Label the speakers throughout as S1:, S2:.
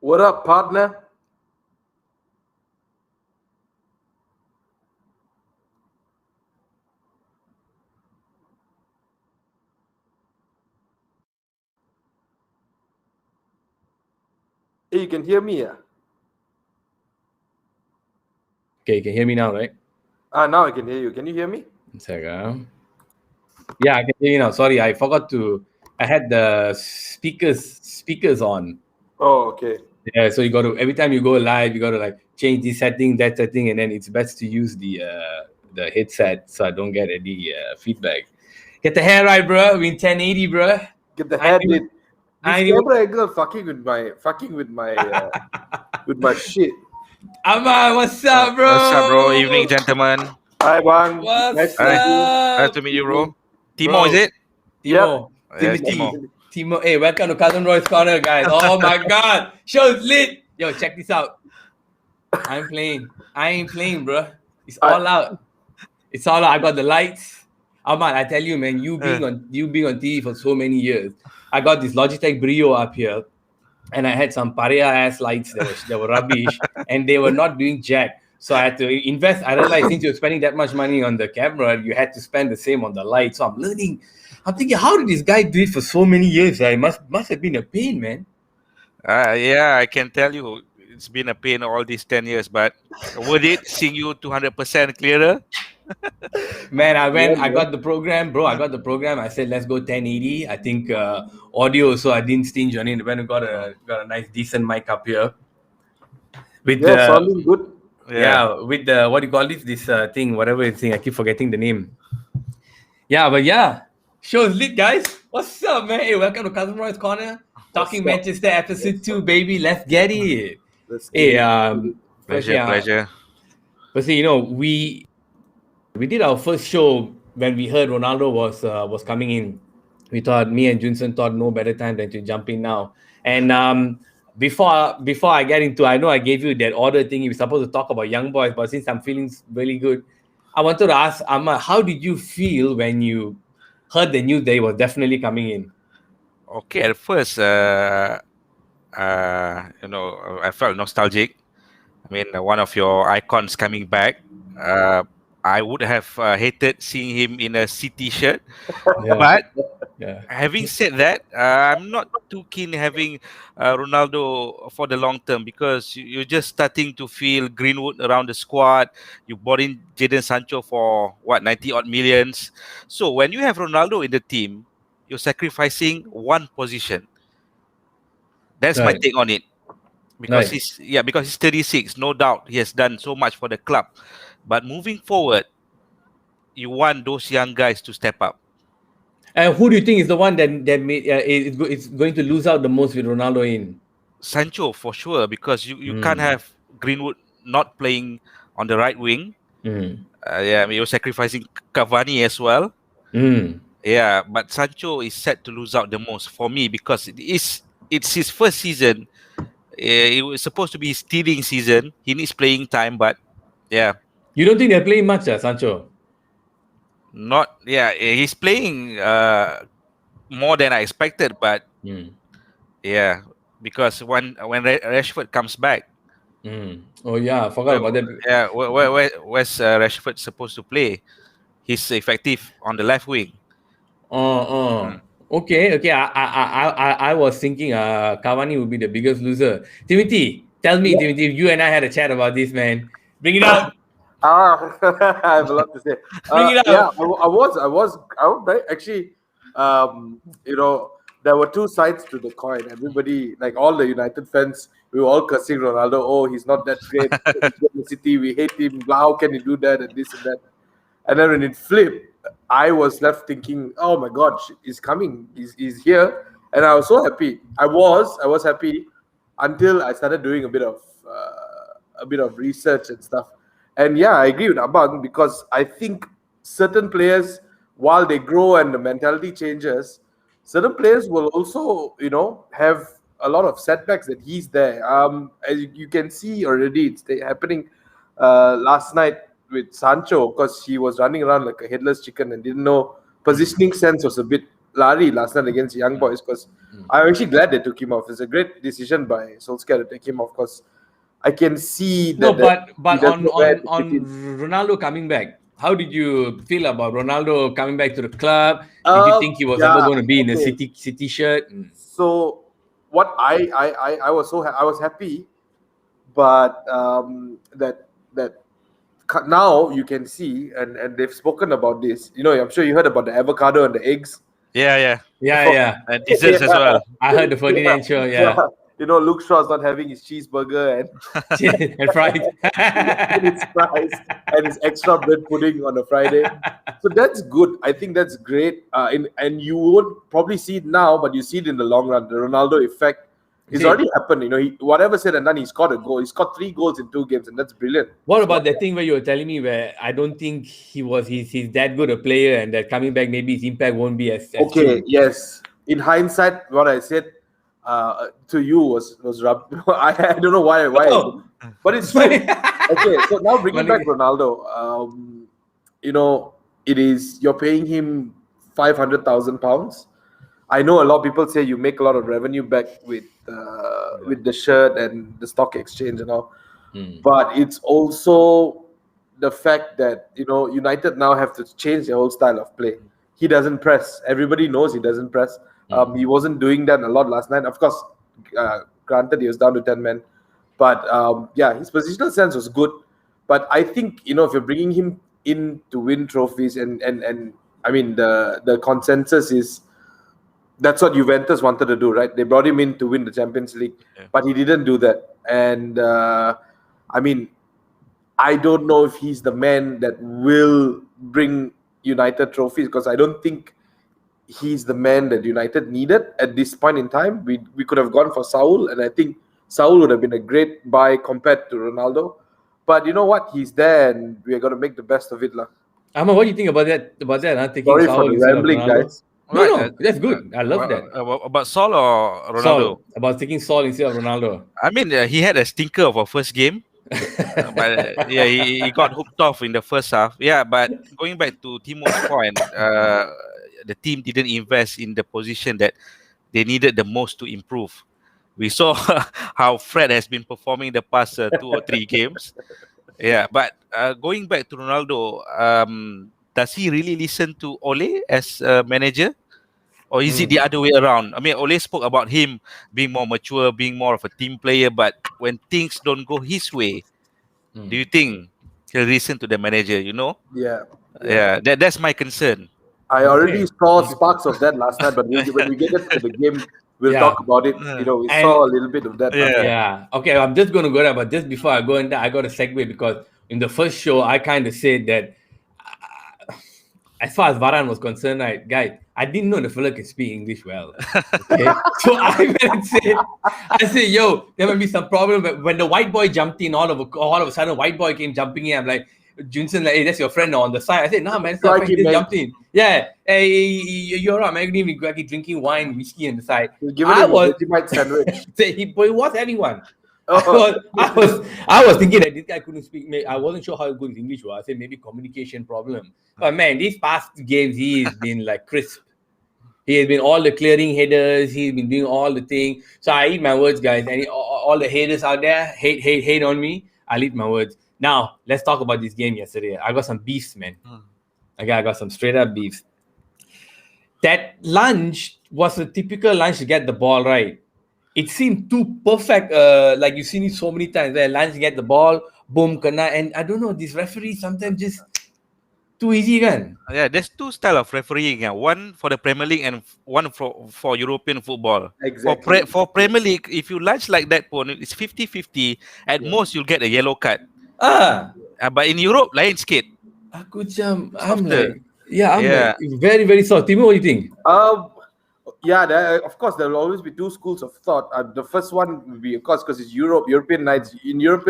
S1: What up, partner? Hey, you can hear me, yeah?
S2: Okay, you can hear me now, right?
S1: Now I can hear you. Can you hear me?
S2: One second. Yeah, I can hear you now. Sorry, I forgot to. I had the speakers on.
S1: Oh, okay.
S2: Yeah, so you got to every time you go live, you got to like change this setting, that setting, and then it's best to use the headset so I don't get any feedback. Get the hair right, bro. We in 1080, bro.
S1: Get the head in. This
S2: knew-
S1: camera angle fucking with my with my shit.
S2: Ahmad, what's up, bro?
S3: What's up, bro? Evening, gentlemen.
S1: Hi, Bang.
S2: What's
S1: Nice to
S3: Hi.
S1: meet you.
S3: Nice to meet you, bro. Timo,
S2: Bro.
S3: is it?
S2: Timo.
S3: Yes,
S2: Timothy.
S3: Timo.
S2: Timo, hey, welcome to Cousin Roy's Corner, guys. Oh my God, show's lit. Yo, check this out. I ain't playing, bro. It's all out. It's all out. I got the lights. Ahmad, I tell you, man, you being on TV for so many years, I got this Logitech Brio up here, and I had some paria ass lights that were rubbish, and they were not doing jack. So I had to invest. I realized since you're spending that much money on the camera, you had to spend the same on the light. So I'm learning. I'm thinking, how did this guy do it for so many years? It must have been a pain, man.
S3: Yeah, I can tell you, it's been a pain all these 10 years, but worth it seeing you 200% clearer.
S2: Man, I got the program, bro. I got the program. I said, let's go 1080. I think audio, so I didn't stinge on it. When I got a nice, decent mic up here. With
S1: sounding good.
S2: Yeah, with the, what do you call this thing, whatever it's thing. I keep forgetting the name. Yeah, but yeah. Show's lit, guys. What's up, man? Hey, welcome to Cousin Roy's Corner. Talking Manchester episode 2, baby. Let's get it.
S3: Pleasure.
S2: But see, we did our first show when we heard Ronaldo was coming in. We thought, me and Junsern thought no better time than to jump in now. And before I get into, I know I gave you that order thing. You were supposed to talk about Young Boyz, but since I'm feeling really good, I wanted to ask Ahmad, how did you feel when you heard the news that he was definitely coming in?
S3: Okay, at first, I felt nostalgic. I mean, one of your icons coming back. I would have hated seeing him in a City shirt, but having said that, I'm not too keen having Ronaldo for the long term because you're just starting to feel Greenwood around the squad. You bought in Jadon Sancho for 90 odd millions. So when you have Ronaldo in the team, you're sacrificing one position. That's my take on it. Because he's 36, no doubt he has done so much for the club. But moving forward, you want those young guys to step up.
S2: And who do you think is the one that is going to lose out the most with Ronaldo in?
S3: Sancho, for sure, because you can't have Greenwood not playing on the right wing. You're sacrificing Cavani as well. Yeah, but Sancho is set to lose out the most for me because it's his first season. It was supposed to be his stealing season. He needs playing time, but yeah.
S2: You don't think they're playing much, Sancho?
S3: He's playing more than I expected, but yeah, because when Rashford comes back.
S2: Oh yeah, I forgot about that.
S3: Yeah, where's Rashford supposed to play? He's effective on the left wing.
S2: Okay. I was thinking Cavani would be the biggest loser. Timothy, tell me, Timothy, you and I had a chat about this, man. Bring it out.
S1: I have a lot to say.
S2: Bring it out.
S1: Yeah, I was actually, there were two sides to the coin. Everybody, like all the United fans, we were all cursing Ronaldo. Oh, he's not that great. He's in City, we hate him. How can he do that and this and that? And then when it flipped, I was left thinking, oh my God, he's coming. He's here. And I was so happy. I was happy until I started doing a bit of research and stuff. And yeah, I agree with Abang because I think certain players, while they grow and the mentality changes, certain players will also, have a lot of setbacks that he's there. As you can see already, it's happening last night with Sancho because he was running around like a headless chicken and didn't know positioning sense was a bit Lari last night against Young Boys because I'm actually glad they took him off. It's a great decision by Solskjaer to take him off because I can see that.
S2: No, but
S1: he doesn't
S2: on
S1: know where to
S2: on
S1: fit in.
S2: Ronaldo coming back, how did you feel about Ronaldo coming back to the club? Did you think he was ever going to be in the City shirt?
S1: So what I was I was happy, but that now you can see and they've spoken about this. You know, I'm sure you heard about the avocado and the eggs.
S2: Yeah.
S3: And desserts as well.
S2: I heard the Ferdinand show. Yeah.
S1: You know, Luke Shaw's not having his cheeseburger
S2: and fries.
S1: and his fries and his extra bread pudding on a Friday. So that's good. I think that's great. And you won't probably see it now, but you see it in the long run. The Ronaldo effect is already happened. You know, whatever said and done, he scored a goal. He scored 3 goals in 2 games, and that's brilliant.
S2: What about that thing where you were telling me where I don't think he's that good a player, and that coming back maybe his impact won't be as
S1: okay. Yes. In hindsight, what I said to you was I don't know why, but it's true. Okay, so now bringing back Ronaldo, you know, you're paying him £500,000. I know a lot of people say you make a lot of revenue back with the shirt and the stock exchange and all, but it's also the fact that, you know, United now have to change their whole style of play. He doesn't press. Everybody knows he doesn't press. He wasn't doing that a lot last night. Of course, granted, he was down to 10 men. But, his positional sense was good. But I think, you know, if you're bringing him in to win trophies, and I mean, the consensus is that's what Juventus wanted to do, right? They brought him in to win the Champions League. But he didn't do that. And, I mean, I don't know if he's the man that will bring United trophies, because I don't think he's the man that United needed at this point in time. We could have gone for Saul, and I think Saul would have been a great buy compared to Ronaldo. But you know what? He's there, and we're going to make the best of it.
S2: Ahmed, what do you think about that? Taking
S1: Sorry
S2: Saul
S1: for the rambling, guys.
S2: No, that's good. I love that.
S3: About Saul or Ronaldo?
S2: Saul, about taking Saul instead of Ronaldo.
S3: I mean, he had a stinker of our first game. But he got hooked off in the first half. Yeah, but going back to Timo's point, the team didn't invest in the position that they needed the most to improve. We saw how Fred has been performing the past 2 or 3 games. Yeah, but going back to Ronaldo, does he really listen to Ole as a manager? Or is it the other way around? I mean, Ole spoke about him being more mature, being more of a team player, but when things don't go his way, do you think he'll listen to the manager, you know? Yeah, that's my concern.
S1: I already saw sparks of that last night, but when we get to the game, we'll talk about it. You know, we saw a little bit of that.
S2: Yeah. Okay, I'm just going to go there, but just before I go in there, I got a segue, because in the first show, I kind of said that as far as Varane was concerned, guys, I didn't know the fella can speak English well. Okay? So I went and said, yo, there might be some problem. But when the white boy jumped in, all of a sudden, white boy came jumping in. I'm like, Junsern, like, hey, that's your friend on the side. I said, nah, man, it's not friend. He just jumped in. Yeah, hey, you're right, man. You even drinking wine, whiskey on the side.
S1: I was sandwich.
S2: He was having one. I was thinking that this guy couldn't speak. I wasn't sure how good his English was. I said maybe communication problem. But man, these past games, he's been like crisp. He has been all the clearing headers. He's been doing all the things. So I eat my words, guys. And all the haters out there, hate on me. I'll eat my words. Now, let's talk about this game yesterday. I got some beefs, man. Okay, I got some straight up beefs. That lunge was a typical lunge to get the ball right. It seemed too perfect, like you've seen it so many times. Where lunge get the ball, boom, kena. And I don't know, these referees sometimes just too easy, kan?
S3: Yeah, there's 2 styles of refereeing. One for the Premier League and one for European football.
S1: Exactly.
S3: For Premier League, if you lunge like that, it's 50-50. At most, you'll get a yellow card. But in Europe, lain sikit.
S2: I'm like very, very soft. Timo, what do you think?
S1: Of course, there will always be 2 schools of thought. The first one will be, of course, because it's European nights. In Europe,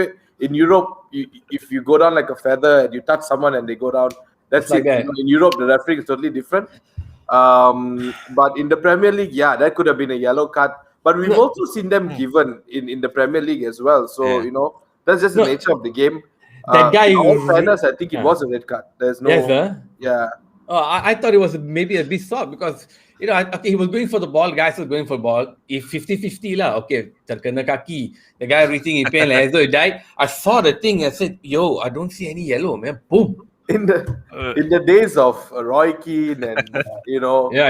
S1: if you go down like a feather and you touch someone and they go down, that's it. You know, in Europe, the referee is totally different. But in the Premier League, that could have been a yellow card. But we've also seen them given in the Premier League as well. So, you know, that's just the nature of the game.
S2: That guy,
S1: in all fairness, I think it was a red card. There's no...
S2: Yes, sir?
S1: Yeah.
S2: I thought it was maybe a bit soft, because Okay, he was going for the ball. Guys was going for the ball. If 50-50 lah, okay, terkena kaki. The guy reaching in pain as though he died. I saw the thing. I said, yo, I don't see any yellow, man. Boom.
S1: In the days of Roy Keane and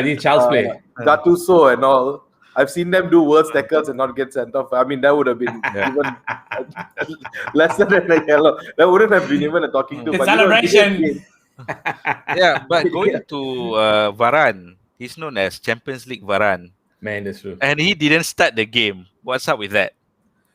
S2: these child's play.
S1: Gattuso and all, I've seen them do worse tackles and not get sent off. I mean, that would have been even lesser than a yellow. That wouldn't have been even a talking to.
S2: The celebration.
S3: But going to Varane, he's known as Champions League Varane.
S2: Man, that's true.
S3: And he didn't start the game. What's up with that?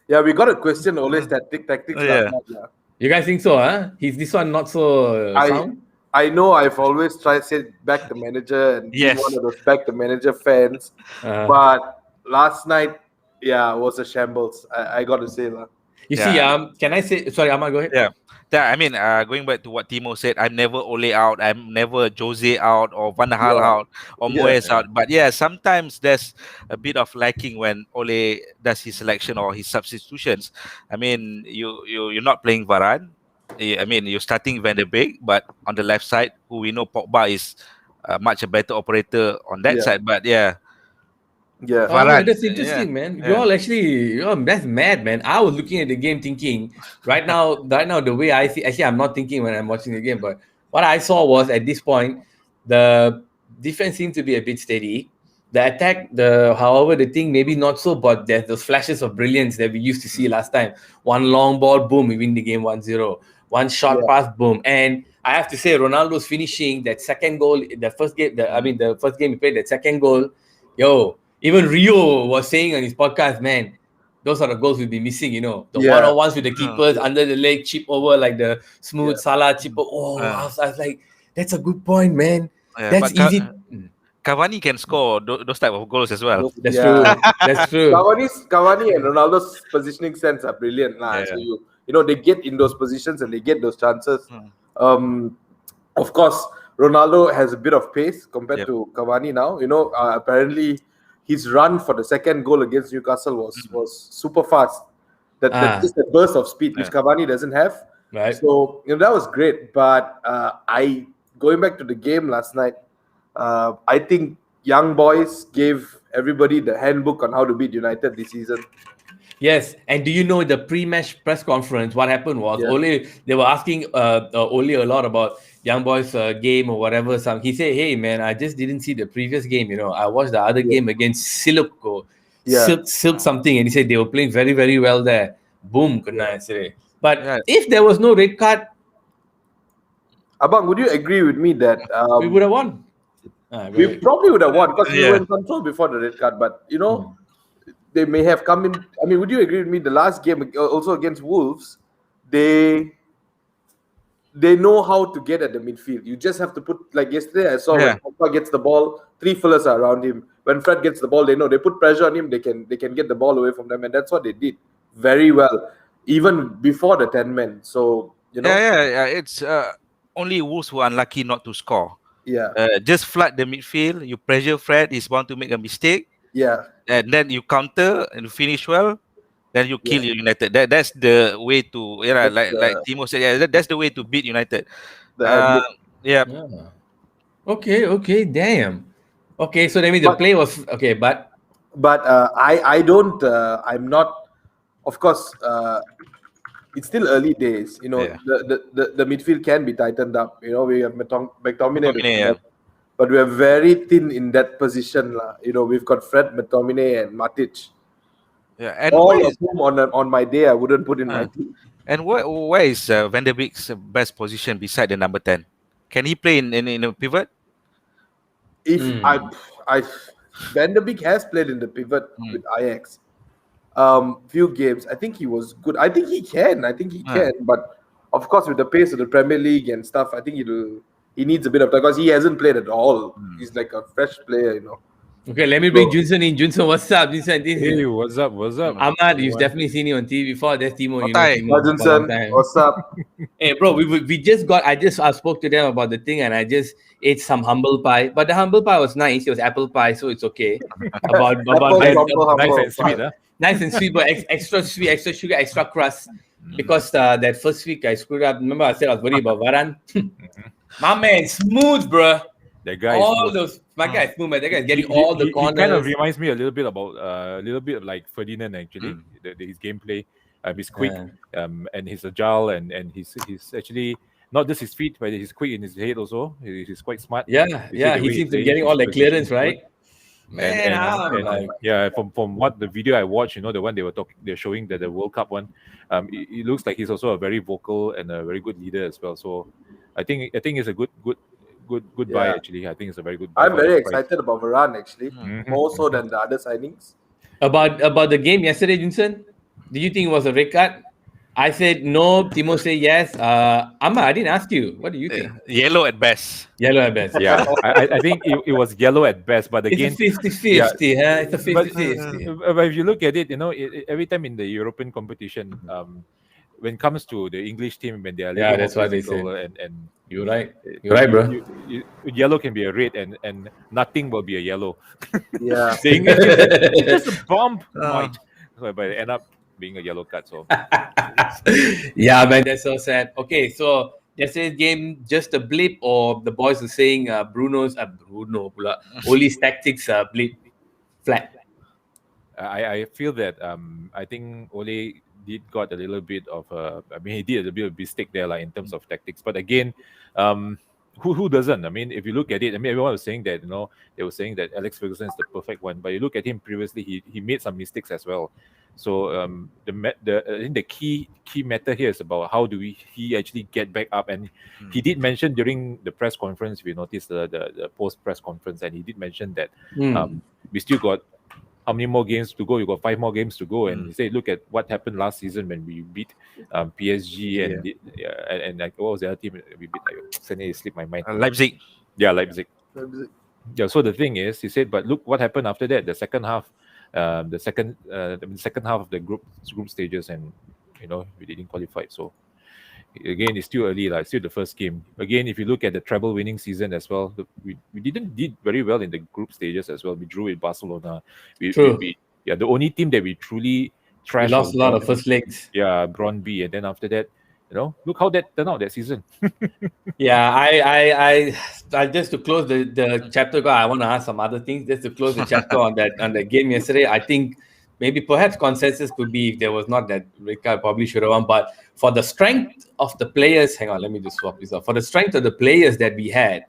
S1: Yeah, we got a question always tactics last night. Yeah.
S2: You guys think so, huh? He's this one not so sound?
S1: I know I've always tried to say back the manager and be one of those back the manager fans. But last night, was a shambles. I got to say that.
S2: You see, can I say? Sorry, Ahmad, go ahead.
S3: Yeah, I mean, going back to what Timo said, I'm never Ole out, I'm never Jose out, or Van Gaal out, or Moyes out. But sometimes there's a bit of lacking when Ole does his selection or his substitutions. I mean, you're not playing Varane. I mean, you're starting Van der Beek, but on the left side, who we know Pogba is much a better operator on that side. But
S2: Varane, that's interesting, man. That's mad, man. I was looking at the game thinking, right now, the way I see, actually, I'm not thinking when I'm watching the game, but what I saw was at this point, the defense seemed to be a bit steady. The attack, however, the thing maybe not so, but there's those flashes of brilliance that we used to see last time. One long ball, boom, we win the game 1-0. One short pass, boom. And I have to say, Ronaldo's finishing that second goal, the first game he played, that second goal, even Rio was saying on his podcast, man, those are the goals we'll be missing, The one-on-ones with the keepers, under the leg, chip over, like the smooth Salah chip over. I was like, that's a good point, man. That's easy.
S3: Cavani can score those type of goals as well.
S2: That's true. That's true.
S1: Cavani and Ronaldo's positioning sense are brilliant. So they get in those positions and they get those chances. Of course, Ronaldo has a bit of pace compared to Cavani now. Apparently his run for the second goal against Newcastle was super fast. That's just a burst of speed which Cavani doesn't have.
S2: Right.
S1: So that was great. But going back to the game last night, I think Young Boyz gave everybody the handbook on how to beat United this season.
S2: Yes, and do you know the pre-match press conference? What happened was Ole. They were asking Ole a lot about Young Boyz game or whatever. He said, "Hey man, I just didn't see the previous game. I watched the other game against Silk something, and he said they were playing very very well there. Boom, But if there was no red card,
S1: Abang, would you agree with me that
S2: we would have won?
S1: We probably would have won because we were in control before the red card. But they may have come in. I mean, would you agree with me? The last game, also against Wolves, they know how to get at the midfield. You just have to put, like yesterday, I saw when Pogba gets the ball, 3 fellas are around him. When Fred gets the ball, they know they put pressure on him. They can get the ball away from them, and that's what they did very well, even before the 10 men. So
S3: it's only Wolves who are unlucky not to score. Just flood the midfield. You pressure Fred, he's bound to make a mistake. And then you counter and finish well, then you kill United. That's the way to like Timo said. That's the way to beat United.
S2: Okay, damn. Okay, so that means the play was okay, but
S1: I don't. I'm not. Of course, it's still early days. The midfield can be tightened up. We have McTominay. But we are very thin in that position. We've got Fred, McTominay, and Matic.
S3: And
S1: all of whom on my day I wouldn't put in my team.
S3: And where is Van der Beek's best position beside the number 10? Can he play in a pivot?
S1: Van der Beek has played in the pivot with Ajax. Few games. I think he was good. I think he can. But of course, with the pace of the Premier League and stuff, I think he needs a bit of time because he hasn't played at all. He's like a fresh player,
S2: Okay, let me bring Junsern in. Junsern, what's up?
S4: Hey, what's up?
S2: Ahmad, you've definitely seen him on TV before. That's Timo.
S1: Timo, Junsern, what's up?
S2: Hey, bro, I spoke to them about the thing and I just ate some humble pie. But the humble pie was nice. It was apple pie, so it's okay.
S4: Nice and sweet, huh?
S2: Nice and sweet, but extra sweet, extra sugar, extra crust. Because that first week I screwed up. Remember I said I was worried about Varane? My man, smooth, bro.
S4: That guy
S2: my guy is smooth, man. That guy is getting all the corners.
S4: He kind of reminds me a little bit about like Ferdinand actually. His gameplay, he's quick, and he's agile, and he's actually not just his feet, but he's quick in his head also. He's quite smart.
S2: He seems to be getting all the clearance, right?
S4: From what the video I watched, the one they're showing that the World Cup one, it looks like he's also a very vocal and a very good leader as well. So I think it's a good buy actually. I think it's a very good buy.
S1: I'm very excited about Varane actually, more so than the other signings.
S2: About the game yesterday, Junsern, did you think it was a red card? I said no. Timo said yes. Ahmed, I didn't ask you. What do you think?
S3: Yellow at best.
S2: Yellow at best.
S4: Yeah, I think it was yellow at best. But again,
S2: it's a 50-50. It's a 50-50.
S4: But if you look at it, every time in the European competition, when it comes to the English team, when they are
S2: that's what they say.
S4: And
S2: you're right, bro.
S4: Yellow can be a red, and nothing will be a yellow.
S1: Yeah,
S4: the English team, it's just a bomb, but it end up being a yellow card. So
S2: yeah, man, that's so sad. Okay, so yesterday's game just a blip, or the boys are saying Oli's tactics blip flat.
S4: I feel that I think Ole got a little bit of he did a bit of mistake there, like in terms of tactics. But again, who doesn't? I mean, if you look at it, everyone was saying that they were saying that Alex Ferguson is the perfect one. But you look at him previously, he made some mistakes as well. So I think the key matter here is about how do he actually get back up. And he did mention during the press conference, if you noticed the post press conference, and he did mention that we still got how many more games to go? You got 5 more games to go, and he said, "Look at what happened last season when we beat PSG and like what was the other team we beat? Suddenly it slipped my mind.
S3: Leipzig.
S4: Yeah, Leipzig. Yeah. So the thing is, he said, but look what happened after that. The second half, the second half of the group stages, and we didn't qualify. So again, it's still early, like still the first game. Again, if you look at the treble winning season as well, we did very well in the group stages as well. We drew with Barcelona. The only team that we truly trashed.
S2: We lost a lot of first legs.
S4: Yeah, Brøndby, and then after that, look how that turned out that season.
S2: Yeah, I just to close the chapter. I want to ask some other things. Just to close the chapter on the game yesterday, I think maybe perhaps consensus could be if there was not that Rika probably should have won. But for the strength of the players, hang on, let me just swap this up. For the strength of the players that we had,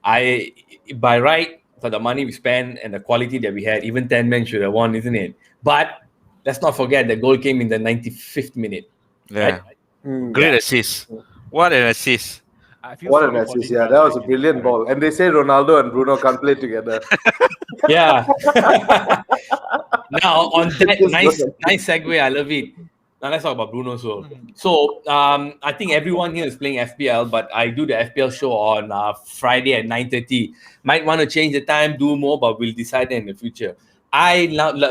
S2: by right, for the money we spent and the quality that we had, even 10 men should have won, isn't it? But let's not forget the goal came in the 95th minute.
S3: Yeah. Right? Great assist. What an assist.
S1: What an assist, yeah. That was a brilliant ball. And they say Ronaldo and Bruno can't play together.
S2: Yeah. Now, on that nice segue, I love it. Now, let's talk about Bruno. So, I think everyone here is playing FPL, but I do the FPL show on Friday at 9:30. Might want to change the time, do more, but we'll decide that in the future.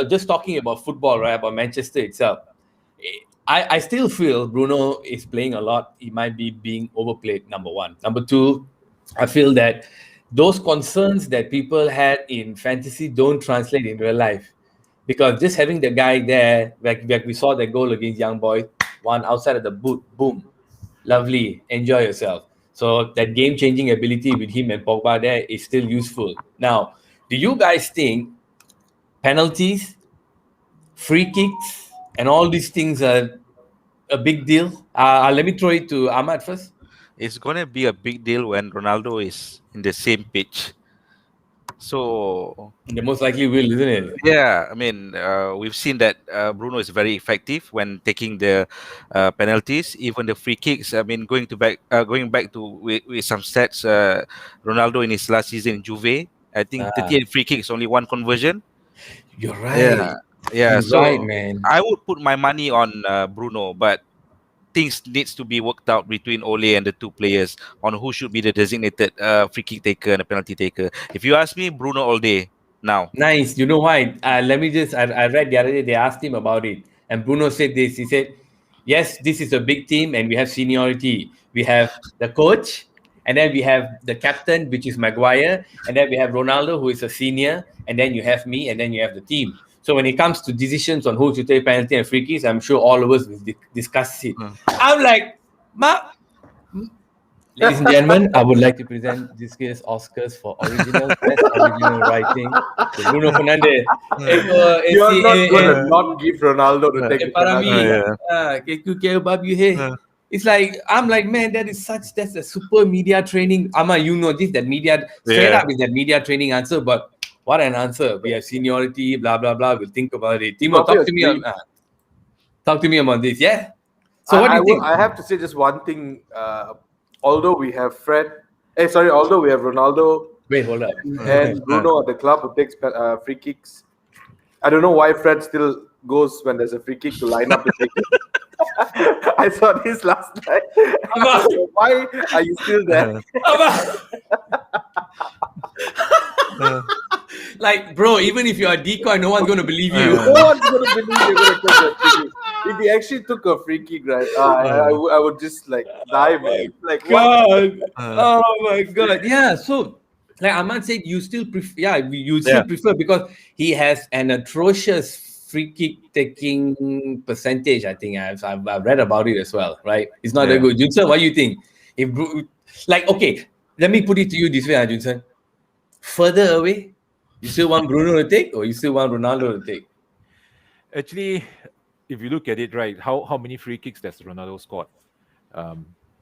S2: Just talking about football, right, about Manchester itself. I still feel Bruno is playing a lot. He might be being overplayed, number one. Number two, I feel that those concerns that people had in fantasy don't translate in real life. Because just having the guy there, like we saw the goal against Young Boyz, one outside of the boot, boom, lovely, enjoy yourself. So that game-changing ability with him and Pogba there is still useful. Now, do you guys think penalties, free kicks, and all these things are a big deal? Let me throw it to Ahmed first.
S3: It's going to be a big deal when Ronaldo is in the same pitch. So
S2: they most likely will, isn't it?
S3: Yeah, I mean, we've seen that Bruno is very effective when taking the penalties, even the free kicks. I mean, going back to with some stats, Ronaldo in his last season in Juve, I think 38 free kicks, only 1 conversion.
S2: You're right.
S3: Yeah.
S2: You're
S3: So
S2: right, man.
S3: I would put my money on Bruno, but things needs to be worked out between Ole and the 2 players on who should be the designated free kick taker and the penalty taker. If you ask me, Bruno all day now.
S2: Nice. You know why? I read the other day, they asked him about it. And Bruno said this. He said, yes, this is a big team and we have seniority. We have the coach, and then we have the captain, which is Maguire, and then we have Ronaldo, who is a senior, and then you have me, and then you have the team. So when it comes to decisions on who to take penalty and free kicks, I'm sure all of us will discuss it. I'm like, Ladies and gentlemen, I would like to present this year's Oscars for best original writing to Bruno Fernandes.
S1: You're not gonna not give Ronaldo to take the penalty.
S2: It's like I'm like, man, that's a super media training. Ama, that media straight up is that media training answer, but what an answer. We have seniority, blah blah blah. We'll think about it. Timo, talk to me about this. Yeah. So what do you think?
S1: I have to say just one thing. Although we have although we have Ronaldo.
S2: Wait, hold up.
S1: And Bruno at the club who takes free kicks. I don't know why Fred still goes when there's a free kick to line up to take it. I saw this last night. Why are you still there?
S2: Like, bro, even if you're a decoy, no one's going to believe you.
S1: No one's going to believe you're going to take a free kick. If he actually took a free kick, right, I would just like die, man. Like,
S2: God. Oh my God. Yeah, so like Ahmad said, you still prefer, still prefer because he has an atrocious free kick taking percentage. I think I've read about it as well, right? It's not that good. Junsern, what do you think? Okay, let me put it to you this way, Junsern. Further away, you still want Bruno to take, or you still want Ronaldo to take?
S4: Actually, if you look at it, right, how many free kicks does Ronaldo scored?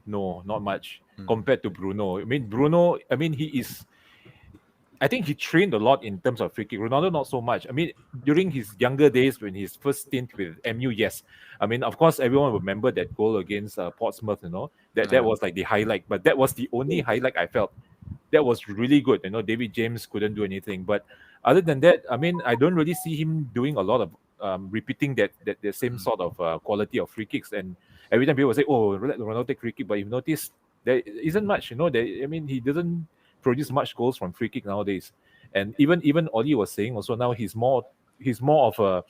S4: No, not much compared to Bruno. I think he trained a lot in terms of free kick. Ronaldo, not so much. I mean, during his younger days, when his first stint with MU, yes. I mean, of course, everyone will remember that goal against Portsmouth, that was like the highlight. But that was the only highlight I felt. That was really good. David James couldn't do anything. But other than that, I mean, I don't really see him doing a lot of repeating that the same sort of quality of free kicks. And every time people say, "Oh, let Ronaldo take free kick," but you've noticed there isn't much. He doesn't produce much goals from free kick nowadays. And even Oli was saying also now he's more of a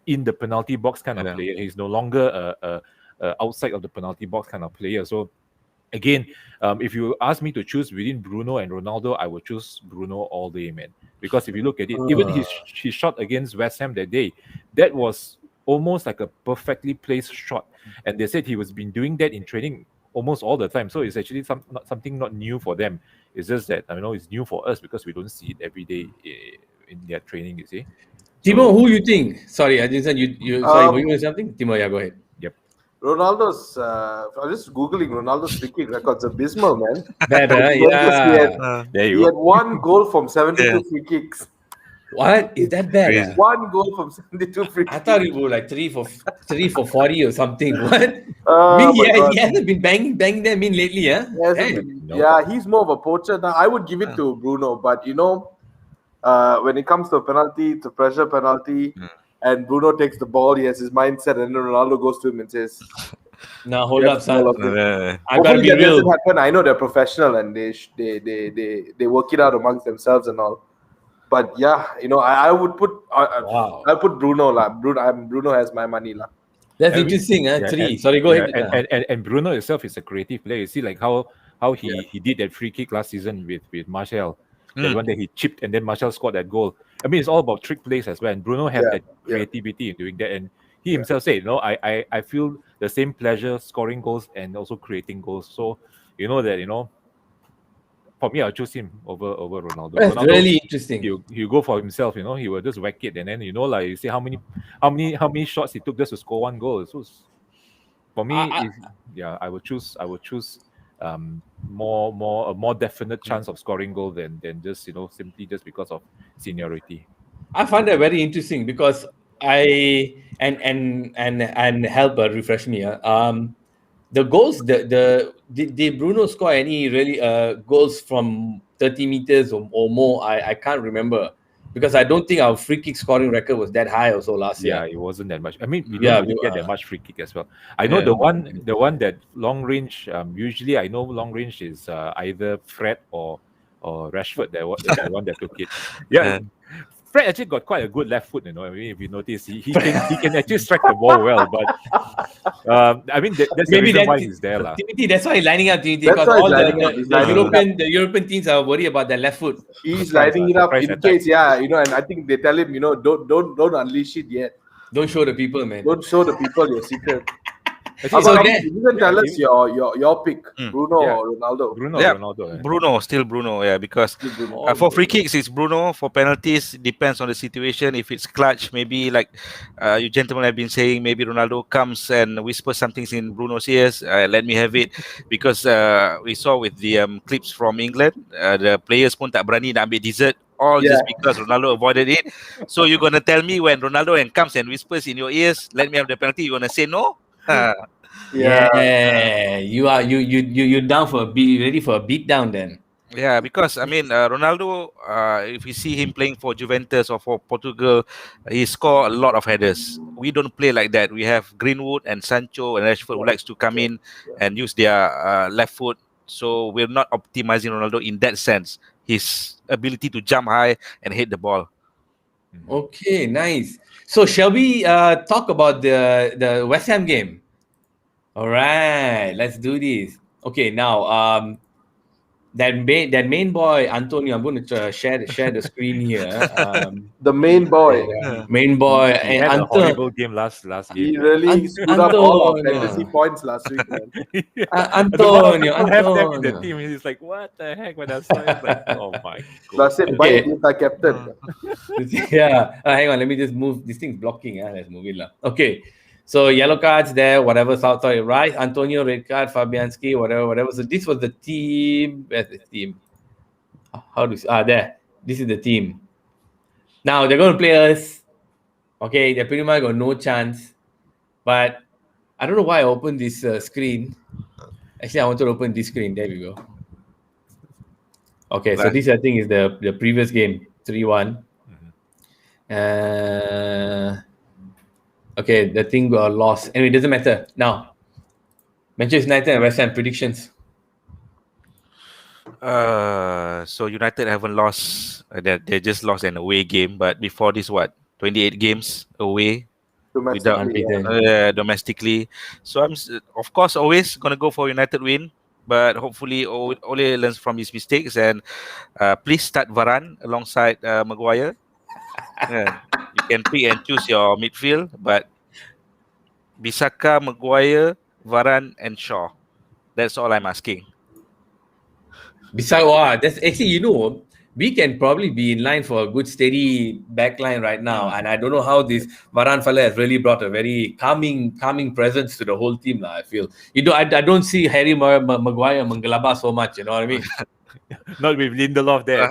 S4: in the penalty box kind of player. He's no longer a outside of the penalty box kind of player. So again, if you ask me to choose between Bruno and Ronaldo, I would choose Bruno all day, man. Because if you look at it, even his shot against West Ham that day, that was almost like a perfectly placed shot. And they said he was been doing that in training almost all the time. So it's actually something not new for them. It's just that it's new for us because we don't see it every day in their training. You see,
S2: Timo, who you think? Sorry, I didn't. You sorry, were you doing something? Timo, yeah, go ahead.
S4: Yep.
S1: Ronaldo's. I'm just googling Ronaldo's free kick records. Abysmal, man.
S2: Better, yeah.
S1: He had one goal from 72 free kicks.
S2: What is that bad?
S1: One goal from 72 free kicks.
S2: I thought it was like 3 for 40 or something. What? He hasn't been banging them in lately, yeah?
S1: Yeah, he's more of a poacher. Now, I would give it to Bruno, but when it comes to a penalty, it's a pressure penalty, and Bruno takes the ball, he has his mindset, and then Ronaldo goes to him and says,
S2: "Now hold up, son.
S1: I gotta be real." Doesn't happen. I know they're professional and they work it out amongst themselves and all. But yeah, I would put I'll put Bruno lah. Bruno has my money lah.
S2: That's interesting, 3. Sorry, go ahead.
S4: And Bruno himself is a creative player. You see, like how he did that free kick last season with Martial. The one that he chipped and then Martial scored that goal. I mean, it's all about trick plays as well. And Bruno has that creativity in doing that. And he himself said, I feel the same pleasure scoring goals and also creating goals. So for me, I'll choose him over Ronaldo.
S2: That's
S4: Ronaldo,
S2: really interesting.
S4: He'll go for himself. He will just whack it, and then you see how many shots he took just to score one goal. So for me, I would choose a more definite chance of scoring goal than just simply just because of seniority.
S2: I find that very interesting because and help refresh me. The goals, did Bruno score any really goals from 30 meters or more? I can't remember because I don't think our free kick scoring record was that high also last year.
S4: Yeah, it wasn't that much. I mean, we don't really get that much free kick as well. I know the one that long range. Usually, I know long range is either Fred or Rashford. That one that took it. Yeah. Fred actually got quite a good left foot, I mean, if you notice, he can actually strike the ball well. But I mean, that's maybe the reason why he's there,
S2: Timothy, that's why he's lining up, Timothy, because all the European teams are worried about their left foot.
S1: He's lining it up in case, and I think they tell him, don't unleash it yet.
S2: Don't show the people, man.
S1: Don't show the people your secret. You can tell us your pick, Bruno or Ronaldo.
S4: Bruno,
S3: Yeah,
S4: Ronaldo.
S3: Bruno, still Bruno. Yeah, because for free kicks it's Bruno. For penalties, it depends on the situation. If it's clutch, maybe like you gentlemen have been saying, maybe Ronaldo comes and whispers some things in Bruno's ears. Let me have it, because we saw with the clips from England, the players pun tak berani nak ambil dessert. All just because Ronaldo avoided it. So you're gonna tell me when Ronaldo comes and whispers in your ears, "Let me have the penalty," you're gonna say no?
S2: Yeah, you're down for ready for a beat down then.
S3: Yeah, because I mean Ronaldo, if you see him playing for Juventus or for Portugal, he score a lot of headers. We don't play like that. We have Greenwood and Sancho and Rashford who likes to come in and use their left foot. So we're not optimizing Ronaldo in that sense. His ability to jump high and hit the ball.
S2: Okay, nice. So shall we talk about the West Ham game? All right, let's do this. Okay, now that main boy Antonio, I'm going to share the screen here.
S1: The main boy.
S2: Main boy,
S4: He had a horrible game last game.
S1: He really screwed up all our fantasy points last week, man.
S2: Antonio.
S4: Have them in the team. He's like, what the heck? When I saw it, like, oh my god.
S1: Plus, Mike is our captain.
S2: Yeah. Hang on, let me just move. This thing's blocking. Let's move it. Okay. So yellow cards there, whatever. Sorry, right? Antonio, red card, Fabianski, whatever. So this was the team. Where's the team? There. This is the team. Now they're going to play us. Okay, they pretty much got no chance. But I don't know why I opened this screen. Actually, I wanted to open this screen. There we go. Okay, so this I think is the previous game, 3-1. Okay, the thing got lost. Anyway, it doesn't matter. Now, Manchester United and West Ham predictions.
S3: So United haven't lost. They just lost an away game. But before this, 28 games away domestically. So I'm of course always gonna go for United win. But hopefully Ole learns from his mistakes and please start Varane alongside Maguire. You can pick and choose your midfield, but Bissaka, Maguire, Varane, and Shaw. That's all I'm asking.
S2: Besides, that's actually, we can probably be in line for a good steady backline right now. And I don't know how this Varane fella has really brought a very calming presence to the whole team. I feel. I don't see Harry Maguire Mangalaba so much. You know what I mean?
S4: Not with Lindelof there.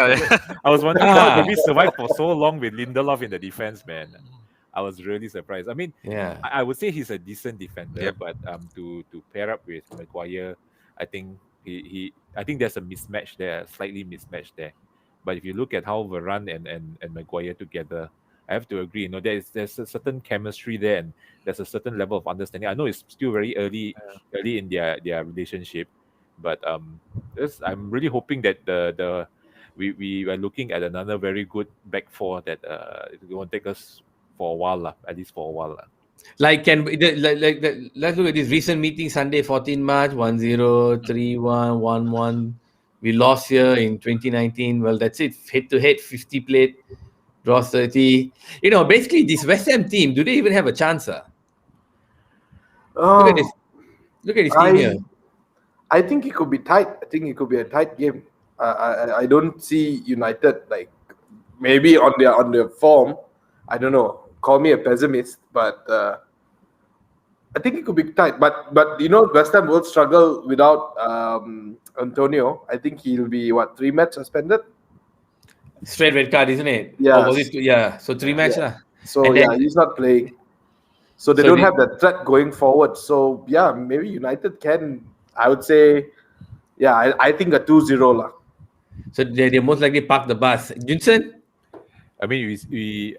S4: I was wondering how did we survive for so long with Lindelof in the defense, man. I was really surprised. I mean, I would say he's a decent defender, but to pair up with Maguire, I think I think there's a mismatch there, slightly mismatched there. But if you look at how Varane and Maguire together, I have to agree. There's a certain chemistry there, and there's a certain level of understanding. I know it's still very early in their relationship. But I'm really hoping that we are looking at another very good back four that it's going to take us for a while, at least for a while.
S2: Let's look at this recent meeting Sunday, 14 March, 1-0, 3-1, 1-1. We lost here in 2019. Well, that's it. Head-to-head, 50 plate, draw 30. Basically, this West Ham team, do they even have a chance? Look at this. Look at this team here.
S1: I think it could be tight. I think it could be a tight game. I don't see United maybe on their form. I don't know. Call me a pessimist, but I think it could be tight. But West Ham will struggle without Antonio. I think he'll be 3 match suspended.
S2: Straight red card, isn't it?
S1: Yeah.
S2: So 3 match lah.
S1: So he's not playing. So they don't have that threat going forward. So maybe United can. I would say, I think a 2-0 lah.
S2: So they most likely park the bus. Junsern?
S4: I mean,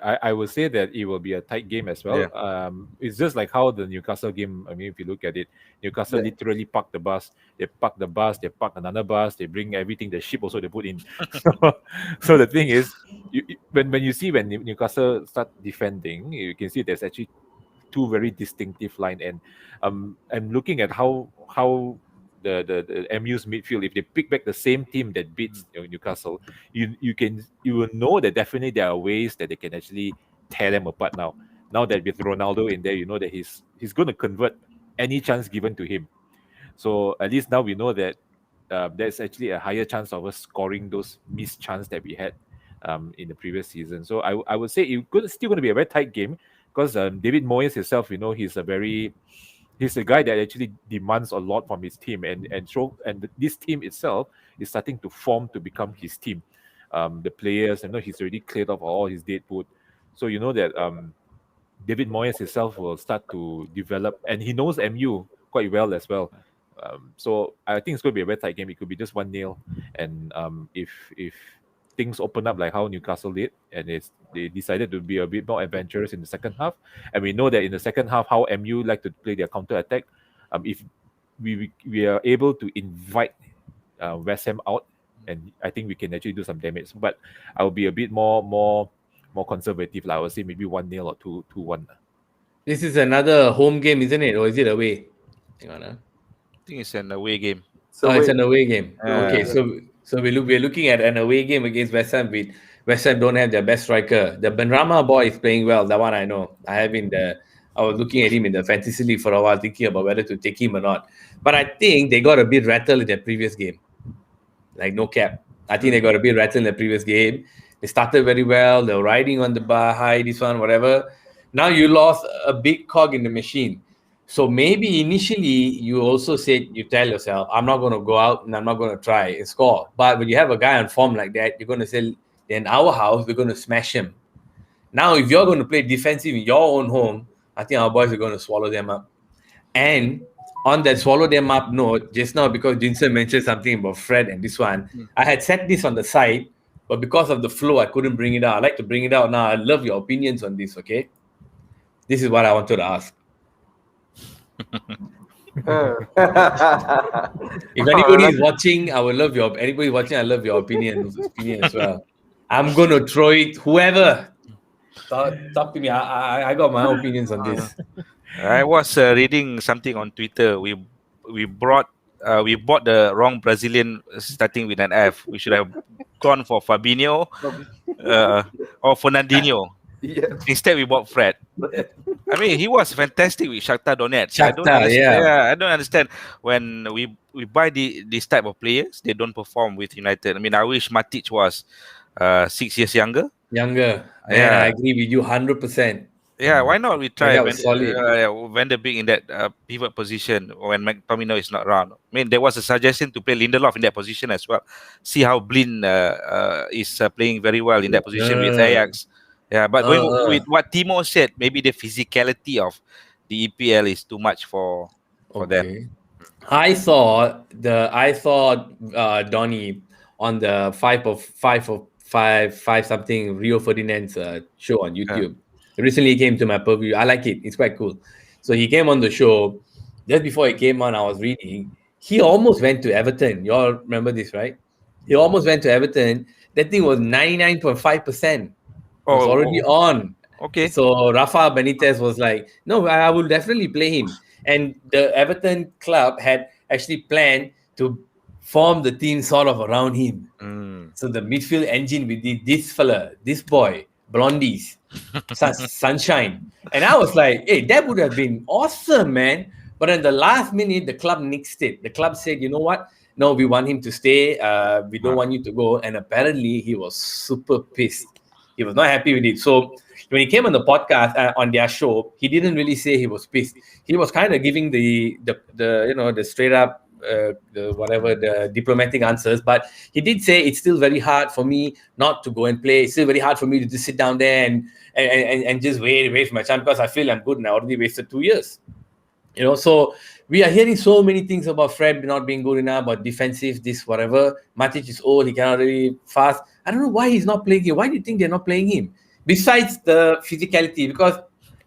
S4: I would say that it will be a tight game as well. Yeah. It's just like how the Newcastle game. I mean, if you look at it, Newcastle literally parked the bus. They park the bus. They park another bus. They bring everything. The ship also they put in. So the thing is, when Newcastle start defending, you can see there's actually two very distinctive line. And I'm looking at how the MU's midfield, if they pick back the same team that beats Newcastle, you will know that definitely there are ways that they can actually tear them apart now. Now that with Ronaldo in there, that he's going to convert any chance given to him. So at least now we know that there's actually a higher chance of us scoring those missed chance that we had in the previous season. So I would say it's still going to be a very tight game because David Moyes himself, he's a guy that actually demands a lot from his team, and this team itself is starting to form to become his team. The players, he's already cleared off all his deadwood, so that David Moyes himself will start to develop, and he knows MU quite well as well. So I think it's going to be a very tight game. It could be just 1-0, and if things open up like how Newcastle did, and they decided to be a bit more adventurous in the second half, and we know that in the second half how MU like to play their counter attack. If we are able to invite West Ham out, and I think we can actually do some damage. But I will be a bit more conservative. I would say maybe 1-0 or 2-1.
S2: This is another home game, isn't it, or is it away? Hang on,
S3: I think it's an away game.
S2: It's an away game. Okay, so we're looking at an away game against West Ham. West Ham don't have their best striker. The Benrahma boy is playing well. That one I know. I was looking at him in the fantasy league for a while, thinking about whether to take him or not. But I think they got a bit rattled in their previous game. Like, no cap. I think they got a bit rattled in the previous game. They started very well. They were riding on the bar high, this one, whatever. Now you lost a big cog in the machine. So maybe initially you also said, you tell yourself, I'm not going to go out and I'm not going to try and score. But when you have a guy on form like that, you're going to say, in our house, we're going to smash him. Now, if you're going to play defensive in your own home, I think our boys are going to swallow them up. And on that swallow them up note, just now, because Junsern mentioned something about Fred and this one, I had set this on the side, but because of the flow, I couldn't bring it out. I'd like to bring it out now. I love your opinions on this, okay? This is what I wanted to ask. If anybody is watching, I love your opinion as well. I'm gonna throw it. Whoever talk to me. I got my own opinions on this.
S3: I was reading something on Twitter. We bought the wrong Brazilian starting with an F. We should have gone for Fabinho or Fernandinho.
S1: Yeah.
S3: Instead, we bought Fred. I mean, he was fantastic with Shakhtar Donetsk. I don't understand when we buy this type of players, they don't perform with United. I mean, I wish Matic was 6 years younger.
S2: Yeah, I agree with you 100%.
S3: Yeah, why not we try Van der Beek in that pivot position when McTominay is not around? I mean, there was a suggestion to play Lindelof in that position as well. See how Blind is playing very well in that position with Ajax. Yeah, but going with what Timo said, maybe the physicality of the EPL is too much for them.
S2: I saw Donny on the 5 something Rio Ferdinand's show on YouTube. Recently he came to my purview. I like it. It's quite cool. So he came on the show. Just before he came on, I was reading. He almost went to Everton. You all remember this, right? He almost went to Everton. That thing was 99.5%. It was already on.
S3: Okay.
S2: So Rafa Benitez was like, no, I will definitely play him. And the Everton club had actually planned to form the team sort of around him. So the midfield engine with this fella, this boy, Blondies, Sunshine. And I was like, hey, that would have been awesome, man. But in the last minute, the club nixed it. The club said, you know what? No, we want him to stay. We don't want you to go. And apparently he was super pissed. He was not happy with it. So when he came on the podcast on their show, he didn't really say he was pissed. He was kind of giving the straight up the diplomatic answers, but he did say it's still very hard for me not to go and play. It's still very hard for me to just sit down there and just wait for my time because I feel I'm good and I already wasted 2 years. So we are hearing so many things about Fred not being good enough, about defensive, this, whatever. Matic is old, he cannot really fast. I don't know why he's not playing him. Why do you think they're not playing him? Besides the physicality, because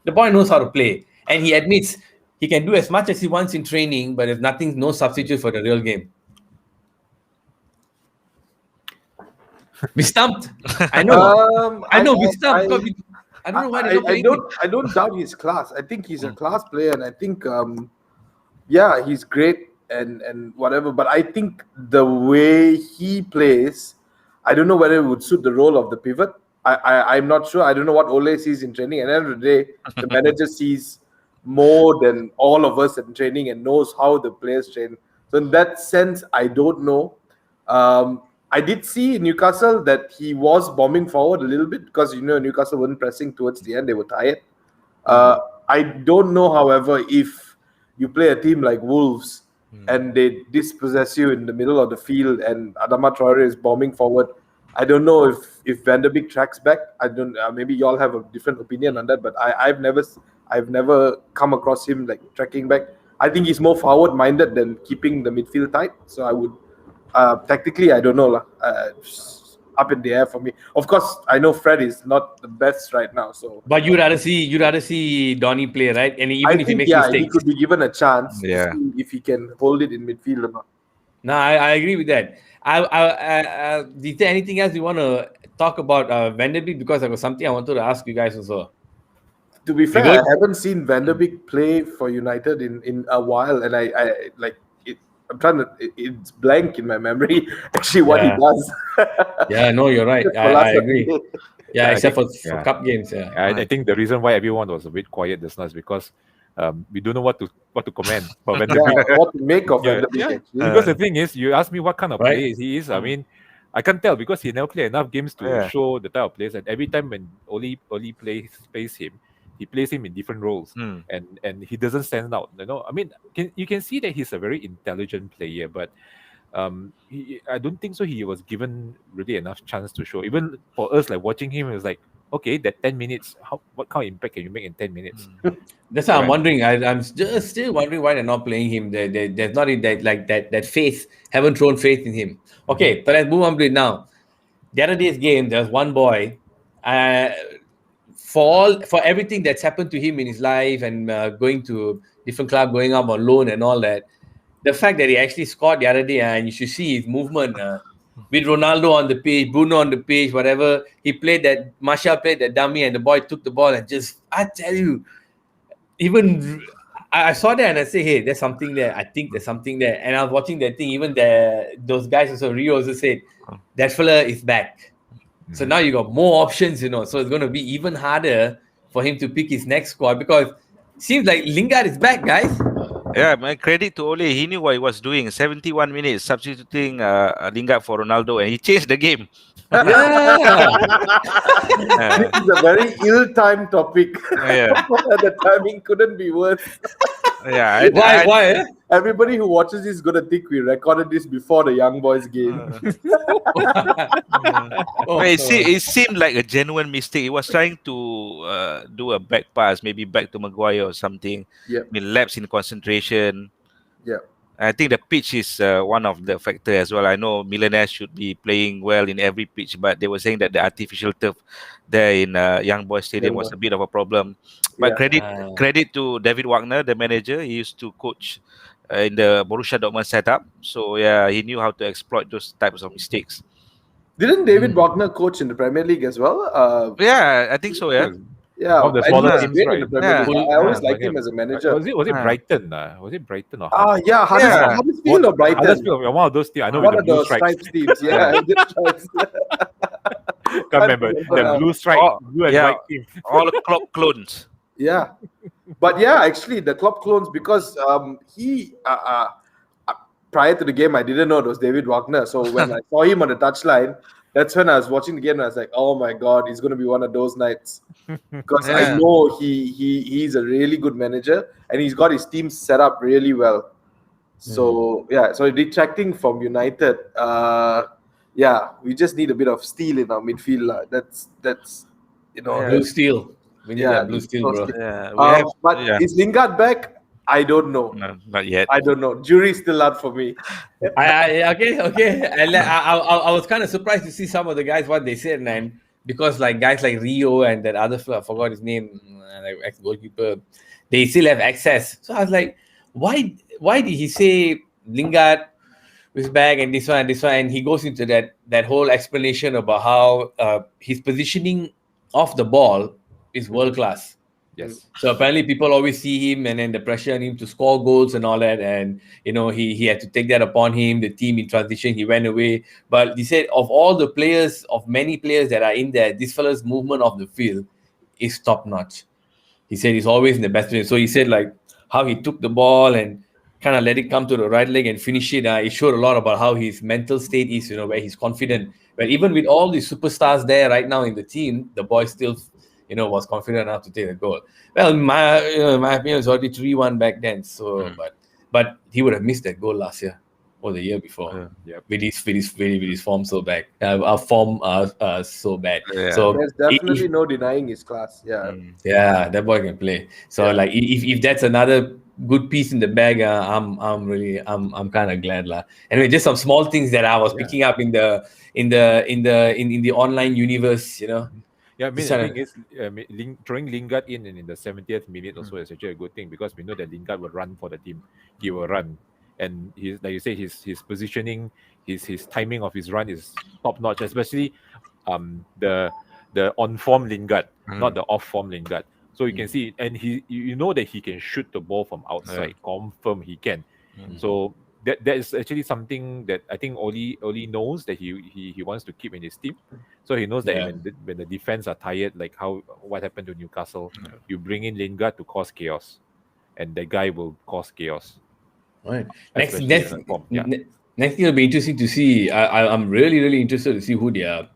S2: the boy knows how to play. And he admits he can do as much as he wants in training, but there's no substitute for the real game. We stumped. I know. We stumped. I don't know why they're not playing him.
S1: I don't doubt his class. I think he's a class player, and I think he's great and whatever. But I think the way he plays, I don't know whether it would suit the role of the pivot. I'm not sure. I don't know what Ole sees in training. At the end of the day, the manager sees more than all of us in training and knows how the players train. So in that sense, I don't know. I did see Newcastle that he was bombing forward a little bit because Newcastle weren't pressing towards the end; they were tired. I don't know, however, if you play a team like Wolves and they dispossess you in the middle of the field and Adama Traore is bombing forward. I don't know if Van der Beek tracks back. I don't. Maybe y'all have a different opinion on that, but I've never come across him like tracking back. I think he's more forward-minded than keeping the midfield tight. So I would tactically, I don't know lah. Up in the air for me. Of course, I know Fred is not the best right now. So,
S2: but you'd rather see Donny play, right? And even
S1: I
S2: if he
S1: think
S2: makes mistakes,
S1: he could be given a chance
S3: Yeah.
S1: to see if he can hold it in midfield or not.
S2: No, I agree with that. Is there anything else you want to talk about Van der Beek? Because there was something I wanted to ask you guys also.
S1: To be fair,
S2: good?
S1: I haven't seen Van der Beek play for United in a while, and I like it. I'm trying to. It's blank in my memory. Actually, what he does.
S2: Yeah, no, you're right. I agree. Yeah, except for cup games. Yeah,
S4: I think the reason why everyone was a bit quiet just now is because we don't know what to comment for Van der Beek.
S1: What to make of Van der Beek? Actually.
S4: Because the thing is, you ask me what kind of
S2: Right.
S4: player he is. I mean, I can't tell because he never played enough games to show the type of players. And every time when Oli plays him, he plays him in different roles, and he doesn't stand out. I mean, you can see that he's a very intelligent player, but I don't think so. He was given really enough chance to show. Even for us, like watching him, it was like, okay, that 10 minutes, what kind of impact can you make in 10 minutes?
S2: that's why I'm wondering. I'm just still wondering why they're not playing him. There's not that faith. Haven't thrown faith in him. Okay, but let's move on to it now. The other day's game, there was one boy. For everything that's happened to him in his life and going to different club, going up on loan and all that, the fact that he actually scored the other day, and you should see his movement with Ronaldo on the pitch, Bruno on the pitch, whatever. He played that, Martial played that dummy, and the boy took the ball and just, I tell you, even I saw that and I say, hey, there's something there. I think there's something there. And I was watching that thing, even those guys also, Rio also said, that fella is back. So now you got more options, so it's going to be even harder for him to pick his next squad because it seems like Lingard is back, guys.
S3: Yeah, my credit to Ole. He knew what he was doing. 71 minutes substituting Lingard for Ronaldo, and he changed the game.
S2: Yeah.
S1: This is a very ill-timed topic.
S3: Yeah.
S1: The timing couldn't be worse.
S3: Yeah.
S2: Why?
S1: Everybody who watches this is gonna think we recorded this before the Young Boys game.
S3: It seemed like a genuine mistake. He was trying to do a back pass, maybe back to Maguire or something.
S1: Yeah.
S3: Lapse in concentration.
S1: Yeah.
S3: I think the pitch is one of the factors as well. I know Millionaires should be playing well in every pitch, but they were saying that the artificial turf there in Young Boys Stadium was a bit of a problem. But credit to David Wagner, the manager. He used to coach in the Borussia Dortmund setup. So yeah, he knew how to exploit those types of mistakes.
S1: Didn't David Wagner coach in the Premier League as well?
S3: Yeah, I think so. Yeah.
S1: Yeah,
S4: Of the
S1: and
S4: smaller
S1: he was
S4: teams,
S1: great in
S4: right?
S1: the Premier League.
S3: Yeah.
S1: I always
S4: Yeah,
S1: liked him as a manager.
S4: Was it Brighton? Was it Brighton or
S1: Yeah, Huddersfield or Brighton?
S4: Huddersfield, one of those teams. I know
S1: One
S4: with
S1: of
S4: the blue
S1: those
S4: stripes.
S1: stripes teams. Yeah, the stripes.
S4: Can't remember the blue stripe, blue and white team.
S3: All Klopp clones.
S1: Yeah, but yeah, actually, the Klopp clones because he prior to the game, I didn't know it was David Wagner. So when I saw him on the touchline, that's when I was watching the game and I was like, oh my god, he's going to be one of those nights because I know he's a really good manager and he's got his team set up really well. So so detracting from United, we just need a bit of steel in our midfield. That's
S2: blue steel. We need that blue steel, bro.
S3: Yeah,
S1: is Lingard back? I don't know.
S3: No, not yet.
S1: I don't know. Jury's still out for me.
S2: Okay. I was kind of surprised to see some of the guys what they said, man, because like guys like Rio and that other fella, I forgot his name, like ex-goalkeeper, they still have access. So I was like, why did he say Lingard was back and this one, and he goes into that whole explanation about how his positioning off the ball is world class.
S4: Yes.
S2: So apparently people always see him and then the pressure on him to score goals and all that. And, he had to take that upon him. The team in transition, he went away. But he said of all the players, of many players that are in there, this fella's movement of the field is top notch. He said he's always in the best position. So he said like how he took the ball and kind of let it come to the right leg and finish it. It showed a lot about how his mental state is, where he's confident. But even with all these superstars there right now in the team, the boy still, was confident enough to take the goal. Well, my opinion was already 3-1 back then. So, but he would have missed that goal last year or the year before. With his form so bad. Our form so bad.
S3: Yeah.
S2: So
S1: there's definitely no denying his class.
S2: Yeah, that boy can play. So like if that's another good piece in the bag, I'm kind of glad lah. Anyway, just some small things that I was picking up in the online universe,
S4: Yeah, I mean, the thing is, throwing Lingard in the 70th minute also is actually a good thing, because we know that Lingard will run for the team. He will run, and he's, like you say, his positioning, his timing of his run is top notch, especially the on form Lingard, not the off form Lingard. So you can see, and you know that he can shoot the ball from outside. Confirm he can. So that is actually something that I think Oli knows that he wants to keep in his team. So he knows that when the defense are tired, like what happened to Newcastle, you bring in Lingard to cause chaos, and the guy will cause chaos.
S2: Right. Next thing will be interesting to see. I'm really interested to see who they're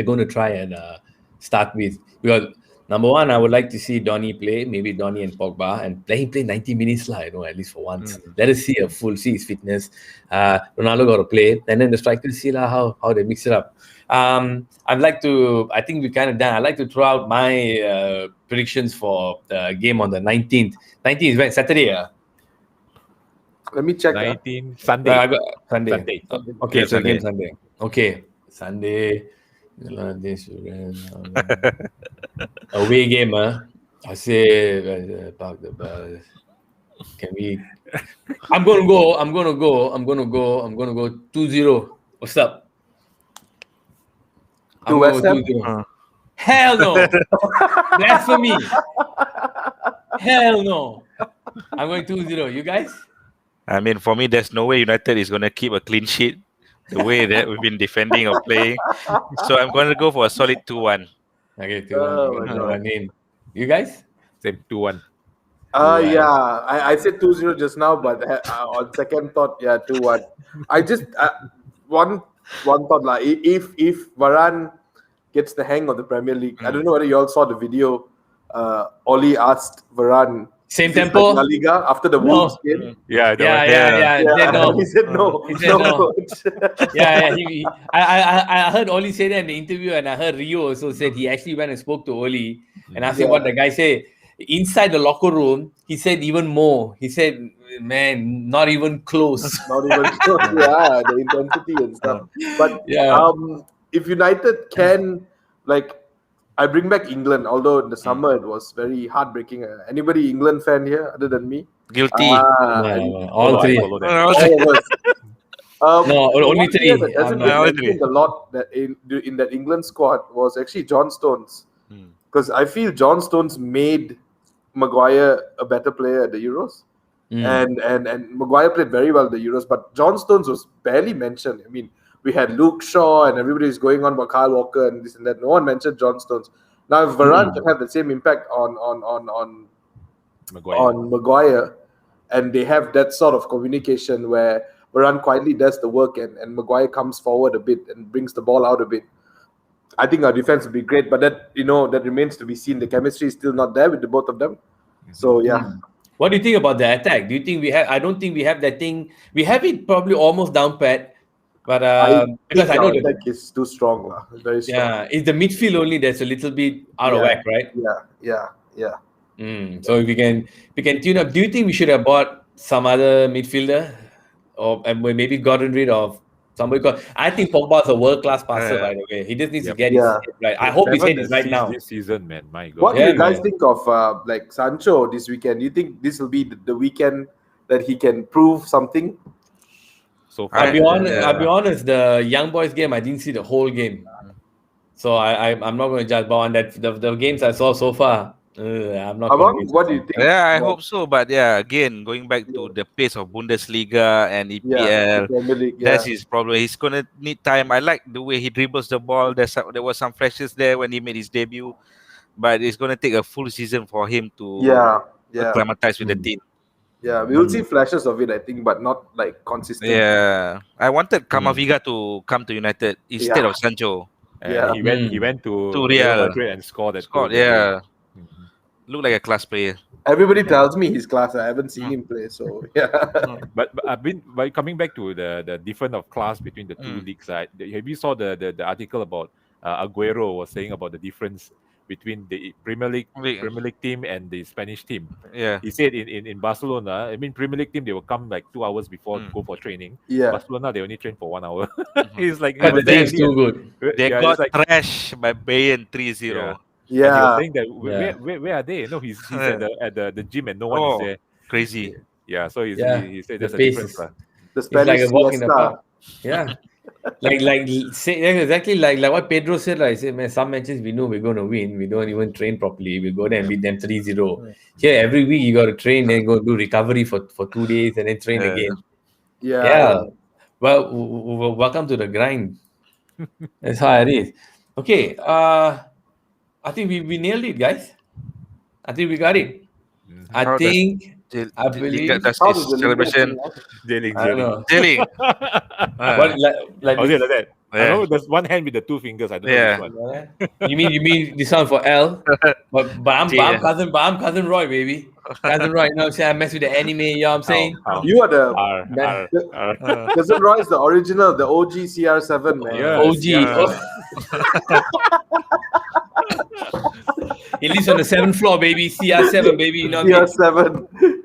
S2: going to try and start with, because number one, I would like to see Donny play, maybe Donny and Pogba, and play 90 minutes at least for once. Let us see see his fitness. Ronaldo got to play, and then the strikers see how they mix it up. I think we're kind of done. I'd like to throw out my predictions for the game on the 19th. 19th is when? Saturday?
S1: Let me check.
S4: 19 Sunday.
S2: I got Sunday. Okay,
S3: Yeah,
S2: so
S3: Sunday.
S2: game Sunday. Okay, Sunday. Away game, I say park the bus. Can we? I'm gonna go 2-0. What's up?
S1: To West Ham?
S2: 2-0. Hell no! Blasphemy! Hell no! I'm going 2-0. You guys?
S3: I mean, for me, there's no way United is going to keep a clean sheet the way that we've been defending or playing. So I'm going to go for a solid 2-1.
S2: Okay, 2-1. You guys?
S4: Same 2-1.
S1: I said 2-0 just now, but on second thought, 2-1. I just one thought like if Varane gets the hang of the Premier League, I don't know whether you all saw the video. Oli asked Varane,
S2: same tempo?
S1: La Liga after the Wolves game.
S2: Yeah.
S1: He said no.
S2: I heard Oli say that in the interview, and I heard Rio also said he actually went and spoke to Oli and asked him what the guy said. Inside the locker room, he said even more. He said, man, not even close.
S1: Not even close. The intensity and stuff. But if United can, I bring back England, although in the summer it was very heartbreaking. Anybody England fan here other than me?
S3: Guilty.
S2: All three.
S1: All of us.
S2: No, only three.
S1: That doesn't get mentioned a lot that in that England squad was actually John Stones. Because I feel John Stones made Maguire a better player at the Euros. And Maguire played very well at the Euros, but John Stones was barely mentioned. I mean, we had Luke Shaw and everybody's going on about Kyle Walker and this and that. No one mentioned John Stones. Now, if Varane can have the same impact on Maguire, and they have that sort of communication where Varane quietly does the work and Maguire comes forward a bit and brings the ball out a bit, I think our defense will be great. But that remains to be seen. The chemistry is still not there with the both of them. So
S2: What do you think about the attack? Do you think we have? I don't think we have that thing. We have it probably almost down pat. But because I know the
S1: attack is too strong, very strong.
S2: Yeah, it's the midfield only that's a little bit out of whack, right?
S1: Yeah.
S2: So if we can tune up. Do you think we should have bought some other midfielder, or maybe gotten rid of somebody? I think Pogba is a world-class passer, by the way. He just needs to get his head right. I hope his head is right now.
S4: This season, man, my God.
S1: What do you guys think of Sancho this weekend? Do you think this will be the weekend that he can prove something?
S4: So far,
S2: I'll be honest. The Young Boyz game, I didn't see the whole game, so I'm not going to judge. But on the games I saw so far, I'm not.
S1: What do you think?
S3: Yeah, I hope so. But again, going back to the pace of Bundesliga and EPL, that's his problem. He's gonna need time. I like the way he dribbles the ball. There was some flashes there when he made his debut. but it's going to take a full season for him to
S1: Yeah.
S3: acclimatize with the team.
S1: Yeah, we will see flashes of it, I think, but not like consistent.
S3: Yeah, I wanted Camavinga to come to United instead
S1: Yeah.
S3: of Sancho.
S1: Yeah.
S4: He went to
S3: Real.
S4: Real Madrid and scored that goal.
S3: Yeah, look like a class player.
S1: Everybody tells me he's class. I haven't seen him play, so yeah.
S4: But I've been by coming back to the difference of class between the two leagues. Right? Have you saw the article about Aguero was saying about the difference between the Premier League team and the Spanish team?
S3: Yeah,
S4: He said in Barcelona, I mean Premier League team, they will come like 2 hours before to go for training.
S1: Yeah.
S4: Barcelona, they only train for 1 hour. He's like,
S2: But the team is too good.
S3: they
S4: yeah,
S3: got
S4: it's like,
S3: trashed by Bayern 3-0.
S4: and he was
S1: Yeah.
S4: saying that where are they? No, he's at the gym and no one is there.
S3: Crazy.
S4: Yeah, so he said
S2: The
S4: there's a
S2: pace
S4: difference.
S2: is-
S1: The
S2: It's like
S1: Spanish
S2: a walk in the
S1: siesta.
S2: park. Yeah. Exactly like what Pedro said. Like, I said, man, some matches we know we're going to win. We don't even train properly. We go there and beat them 3-0. Here, every week you got to train and go do recovery for 2 days and then train again.
S1: Yeah.
S2: Well, welcome to the grind. That's how it is. Okay. I think we nailed it, guys. I think we got it. I
S3: How
S2: believe.
S3: that's
S1: How
S3: his
S1: does the
S3: celebration.
S4: Jailing.
S2: I don't know.
S3: Jailing.
S2: What, like
S4: Oh,
S2: this-
S4: yeah, like that. I
S3: Yeah.
S4: know there's one hand with the 2 fingers. I don't
S3: Yeah.
S4: know which one.
S2: You mean this one for L? But I'm cousin Roy, baby. Cousin Roy, you know what I'm saying? I mess with the anime, you know what I'm saying?
S4: How?
S1: You are the
S4: R.
S1: Cousin Roy is the original, the OG CR7, man.
S4: Yeah.
S2: OG.
S4: Yeah.
S2: He lives on the 7th floor, baby. CR7, baby. You know what I mean?
S1: CR7.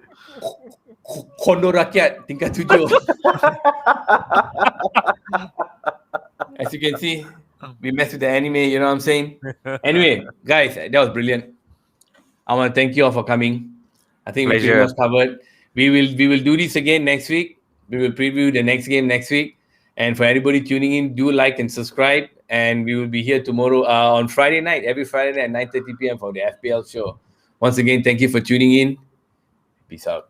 S2: Kondo rakyat tingkat 7. As you can see, we mess with the anime, you know what I'm saying? Anyway, guys, that was brilliant. I want to thank you all for coming. I think we pretty
S3: Pleasure.
S2: much covered. We will do this again next week. We will preview the next game next week. And for anybody tuning in, do like and subscribe. And we will be here tomorrow on Friday night, every Friday night at 9:30 p.m. for the FPL show. Once again, thank you for tuning in. Peace out.